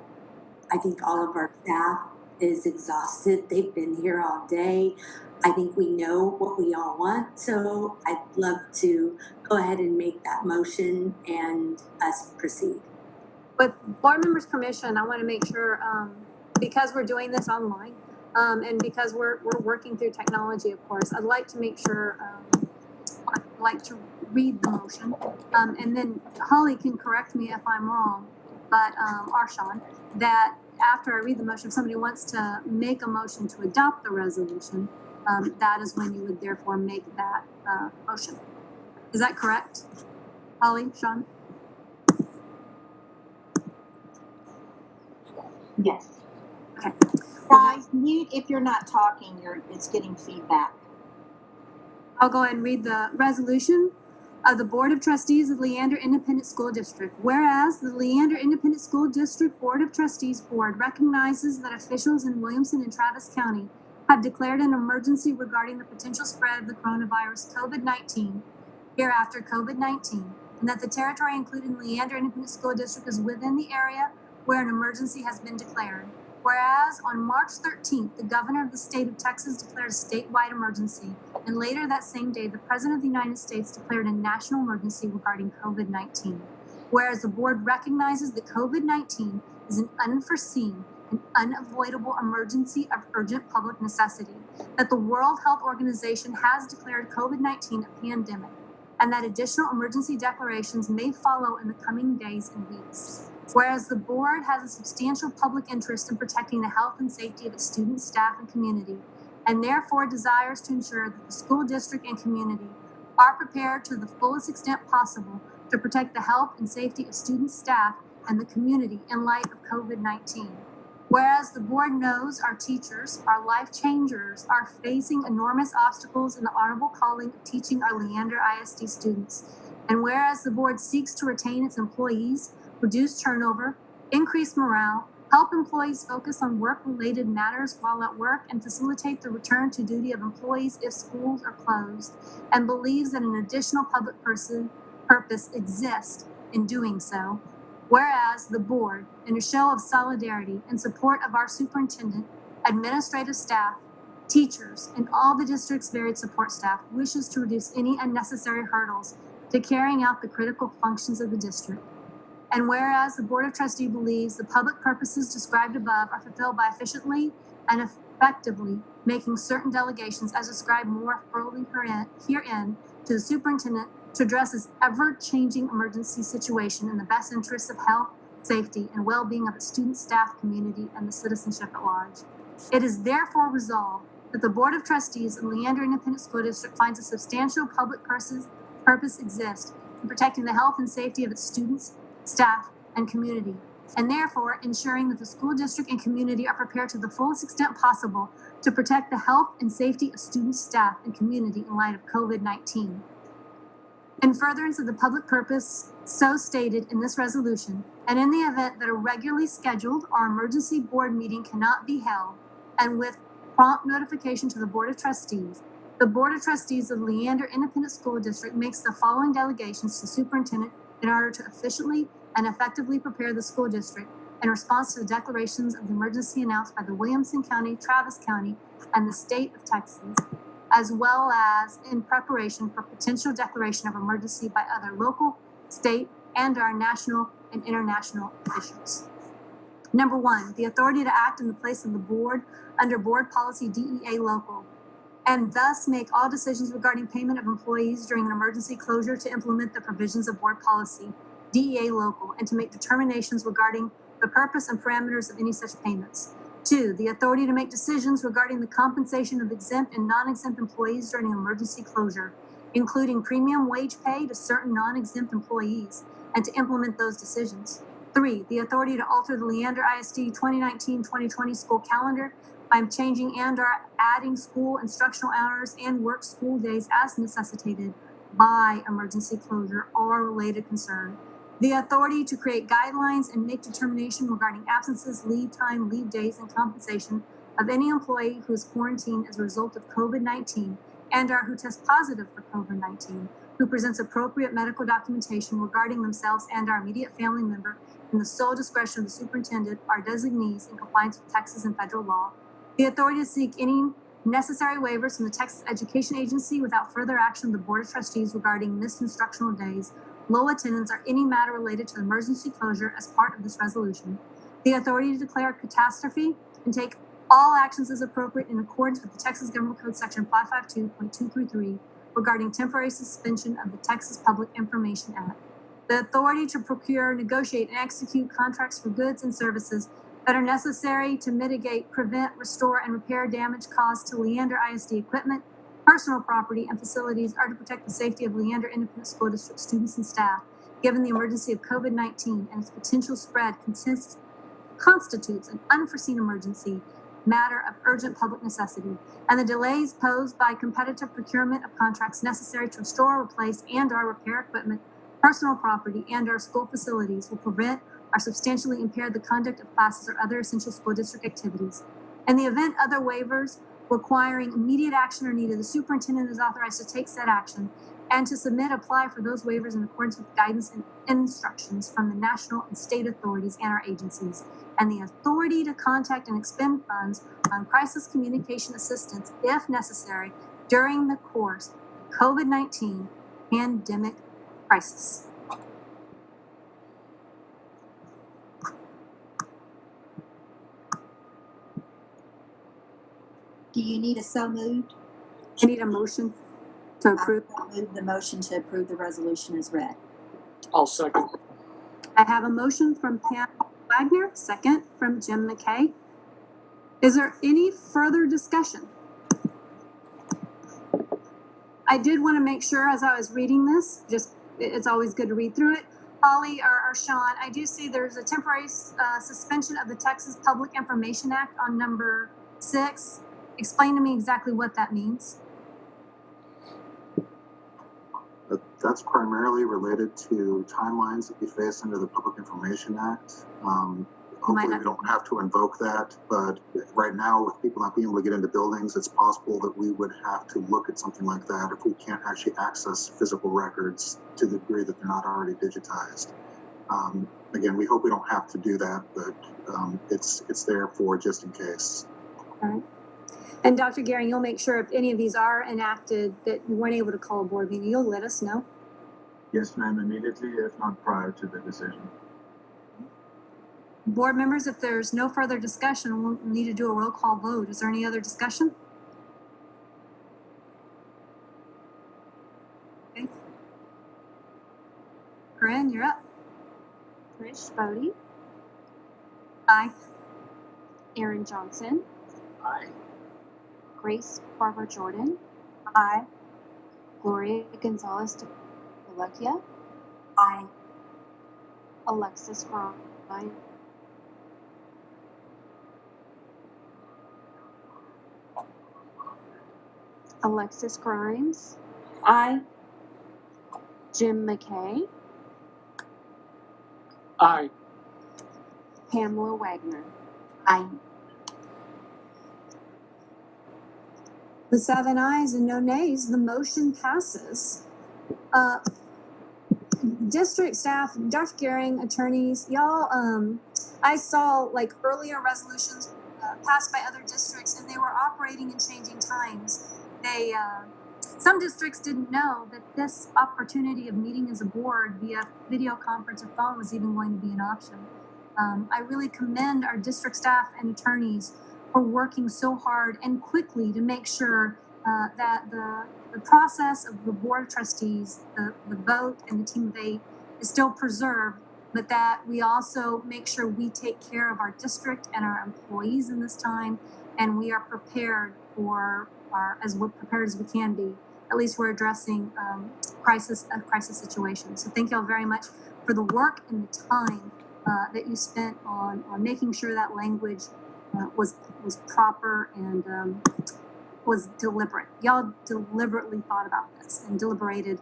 I think all of our staff is exhausted. They've been here all day. I think we know what we all want, so I'd love to go ahead and make that motion and us proceed. With board members' permission, I want to make sure, because we're doing this online, and because we're working through technology, of course, I'd like to make sure, I'd like to read the motion, and then Holly can correct me if I'm wrong, but Arshawn, that after I read the motion, if somebody wants to make a motion to adopt the resolution, that is when you would therefore make that motion. Is that correct? Holly, Sean? Yes. Okay. Guys, mute if you're not talking. It's getting feedback. I'll go ahead and read the resolution of the Board of Trustees of Leander Independent School District. Whereas the Leander Independent School District Board of Trustees Board recognizes that officials in Williamson and Travis County have declared an emergency regarding the potential spread of the coronavirus COVID-19, hereafter COVID-19, and that the territory included in Leander Independent School District is within the area where an emergency has been declared. Whereas on March 13th, the governor of the state of Texas declared a statewide emergency, and later that same day, the President of the United States declared a national emergency regarding COVID-19. Whereas the board recognizes that COVID-19 is an unforeseen an unavoidable emergency of urgent public necessity, that the World Health Organization has declared COVID-19 a pandemic, and that additional emergency declarations may follow in the coming days and weeks. Whereas the board has a substantial public interest in protecting the health and safety of its students, staff, and community, and therefore desires to ensure that the school district and community are prepared to the fullest extent possible to protect the health and safety of students, staff, and the community in light of COVID-19. Whereas the board knows our teachers, our life changers, are facing enormous obstacles in the honorable calling of teaching our Leander ISD students. And whereas the board seeks to retain its employees, reduce turnover, increase morale, help employees focus on work-related matters while at work, and facilitate the return to duty of employees if schools are closed, and believes that an additional public purpose exists in doing so. Whereas the board, in a show of solidarity and support of our superintendent, administrative staff, teachers, and all the district's varied support staff, wishes to reduce any unnecessary hurdles to carrying out the critical functions of the district. And whereas the Board of Trustees believes the public purposes described above are fulfilled by efficiently and effectively making certain delegations as described more fully herein to the superintendent to address this ever-changing emergency situation in the best interests of health, safety, and well-being of its students, staff, community, and the citizenship at large. It is therefore resolved that the Board of Trustees of Leander Independent School District finds a substantial public purpose exists in protecting the health and safety of its students, staff, and community, and therefore ensuring that the school district and community are prepared to the fullest extent possible to protect the health and safety of students, staff, and community in light of COVID-19. In furtherance of the public purpose so stated in this resolution, and in the event that a regularly scheduled or emergency board meeting cannot be held, and with prompt notification to the Board of Trustees, the Board of Trustees of Leander Independent School District makes the following delegations to superintendent in order to efficiently and effectively prepare the school district in response to the declarations of the emergency announced by the Williamson County, Travis County, and the state of Texas, as well as in preparation for potential declaration of emergency by other local, state, and our national and international officials. Number 1, the authority to act in the place of the board under board policy DEA local, and thus make all decisions regarding payment of employees during an emergency closure to implement the provisions of board policy DEA local, and to make determinations regarding the purpose and parameters of any such payments. 2, the authority to make decisions regarding the compensation of exempt and non-exempt employees during an emergency closure, including premium wage pay to certain non-exempt employees, and to implement those decisions. 3, the authority to alter the Leander ISD 2019-2020 school calendar by changing and/or adding school instructional hours and work school days as necessitated by emergency closure or related concern. The authority to create guidelines and make determination regarding absences, leave time, leave days, and compensation of any employee who is quarantined as a result of COVID-19 and/or who tests positive for COVID-19, who presents appropriate medical documentation regarding themselves and our immediate family member in the sole discretion of the superintendent, our designees, in compliance with Texas and federal law. The authority to seek any necessary waivers from the Texas Education Agency without further action of the Board of Trustees regarding missed instructional days, low attendance, or any matter related to emergency closure as part of this resolution. The authority to declare a catastrophe and take all actions as appropriate in accordance with the Texas Government Code Section 552.233 regarding temporary suspension of the Texas Public Information Act. The authority to procure, negotiate, and execute contracts for goods and services that are necessary to mitigate, prevent, restore, and repair damage caused to Leander ISD equipment, personal property, and facilities, are to protect the safety of Leander Independent School District students and staff, given the emergency of COVID-19 and its potential spread constitutes an unforeseen emergency matter of urgent public necessity, and the delays posed by competitive procurement of contracts necessary to restore, replace, and/or repair equipment, personal property, and/or school facilities will prevent or substantially impair the conduct of classes or other essential school district activities. In the event other waivers requiring immediate action are needed, the superintendent is authorized to take said action and to apply for those waivers in accordance with guidance and instructions from the national and state authorities and our agencies, and the authority to contact and expend funds on crisis communication assistance if necessary during the course of COVID-19 pandemic crisis. Do you need a so moved? I need a motion to approve. I move the motion to approve the resolution as read. I'll second. I have a motion from Pam Wagner, second from Jim McKay. Is there any further discussion? I did want to make sure as I was reading this, it's always good to read through it. Holly or Sean, I do see there's a temporary suspension of the Texas Public Information Act on number 6. Explain to me exactly what that means. That's primarily related to timelines that we face under the Public Information Act. Hopefully we don't have to invoke that, but right now with people not being able to get into buildings, it's possible that we would have to look at something like that if we can't actually access physical records to the degree that they're not already digitized. Again, we hope we don't have to do that, but it's there for just in case. All right. And Dr. Gehring, you'll make sure if any of these are enacted that you weren't able to call a board meeting, you'll let us know. Yes, ma'am, immediately, if not prior to the decision. Board members, if there's no further discussion, we'll need to do a roll call vote. Is there any other discussion? Okay. Corinne, you're up. Trish Bodie, Aye. Aaron Johnson, Aye. Grace Barber Jordan, Aye. Gloria Gonzalez de Palacia, Aye. Alexis Grimes, Alexis Grimes, Aye. Jim McKay, Aye. Pamela Wagner. Aye. With 7 ayes and no nays, the motion passes. District staff, Dr. Gehring, attorneys, y'all, I saw like earlier resolutions passed by other districts and they were operating and changing times. Some districts didn't know that this opportunity of meeting as a board via video conference or phone was even going to be an option. I really commend our district staff and attorneys for working so hard and quickly to make sure that the process of the Board of Trustees, the vote and the team of 8 is still preserved, but that we also make sure we take care of our district and our employees in this time, and we are prepared for as prepared as we can be. At least we're addressing a crisis situation. So thank you all very much for the work and the time that you spent on making sure that language was proper and was deliberate. Y'all deliberately thought about this and deliberated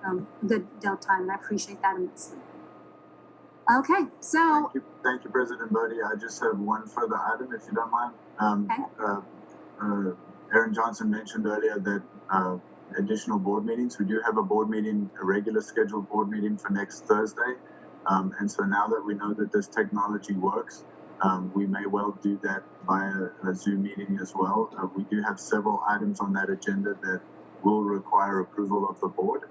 a good deal of time, and I appreciate that immensely. Okay, so Thank you, President Bodie. I just have one further item, if you don't mind. okay. Aaron Johnson mentioned earlier that additional board meetings. We do have a board meeting, a regular scheduled board meeting for next Thursday. And so now that we know that this technology works, we may well do that via a Zoom meeting as well. We do have several items on that agenda that will require approval of the board.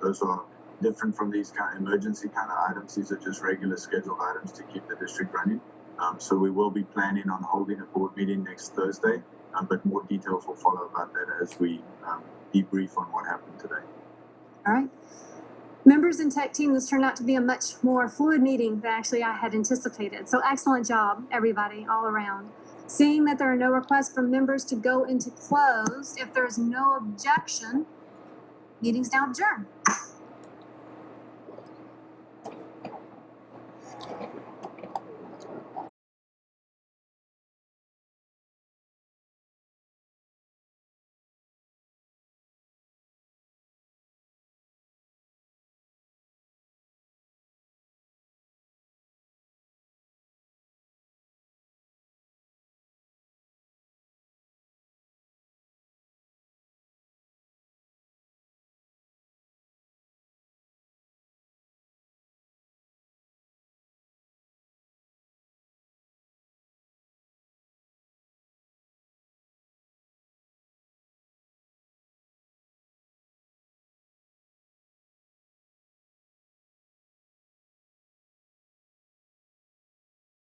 Those are different from these kind of emergency kind of items. These are just regular scheduled items to keep the district running. So we will be planning on holding a board meeting next Thursday, but more details will follow about that as we debrief on what happened today. all right. Members and tech team, this turned out to be a much more fluid meeting than actually I had anticipated. So excellent job, everybody, all around. Seeing that there are no requests from members to go into closed, if there's no objection, meeting's now adjourned.